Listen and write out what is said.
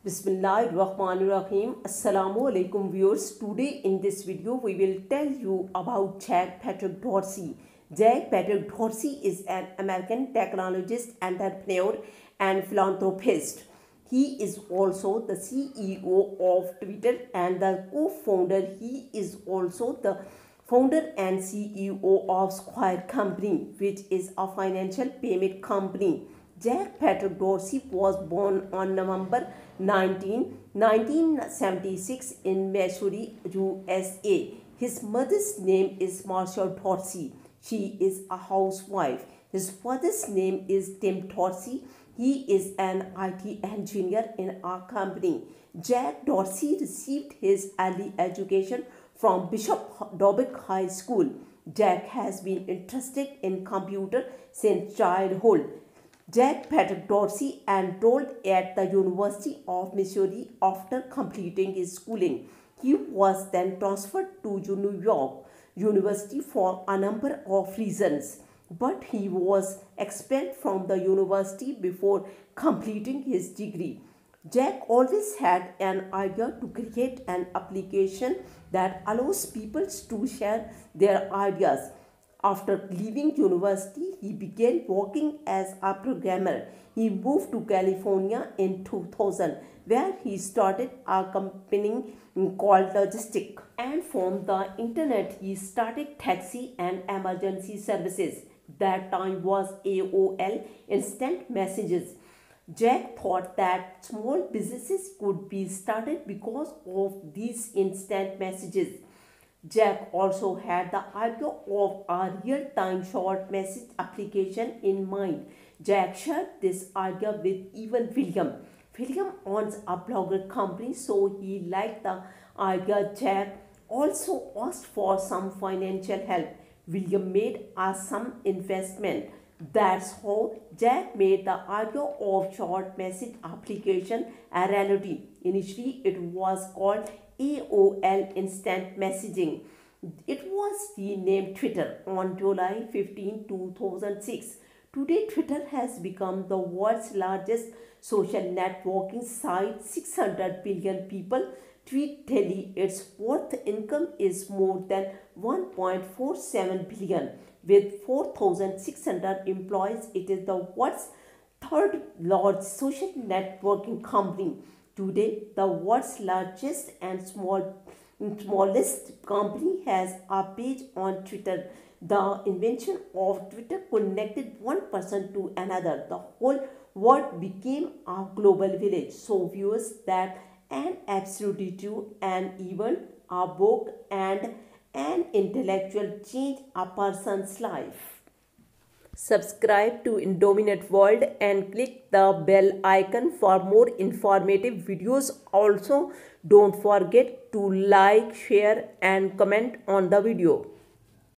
Bismillahirrahmanirrahim. Assalamu alaikum viewers. Today in this video we will tell you about Jack Patrick Dorsey. Jack Patrick Dorsey is an American technologist, entrepreneur and philanthropist. He is also the CEO of Twitter and the co-founder. He is also the founder and CEO of Square Company, which is a financial payment company. Jack Patrick Dorsey was born on November 19, 1976 in Missouri, USA. His mother's name is Marcia Dorsey. She is a housewife. His father's name is Tim Dorsey. He is an IT engineer in our company. Jack Dorsey received his early education from Bishop Dobbitt High School. Jack has been interested in computer since childhood. Jack Patrick Dorsey enrolled at the University of Missouri after completing his schooling. He was then transferred to New York University for a number of reasons, but he was expelled from the university before completing his degree. Jack always had an idea to create an application that allows people to share their ideas. After leaving university, he began working as a programmer. He moved to California in 2000, where he started a company called Logistic. And from the internet, he started taxi and emergency services. That time was AOL, instant messages. Jack thought that small businesses could be started because of these instant messages. Jack also had the idea of a real-time short message application in mind. Jack shared this idea with Evan Williams. Williams owns a blogger company, so he liked the idea. Jack also asked for some financial help. Williams made some investment. That's how Jack made the idea of short message application a reality. Initially, it was called AOL Instant Messaging. It was renamed Twitter on July 15, 2006. Today, Twitter has become the world's largest social networking site. 600 billion people tweet daily. Its worth income is more than 1.47 billion. With 4,600 employees, it is the world's third largest social networking company. Today, the world's largest and smallest company has a page on Twitter. The invention of Twitter connected one person to another. The whole world became a global village. So viewers, that an absolutely true, an event, a book, and an intellectual change a person's life. Subscribe to Indominate World and click the bell icon for more informative videos. Also, don't forget to like, share and comment on the video.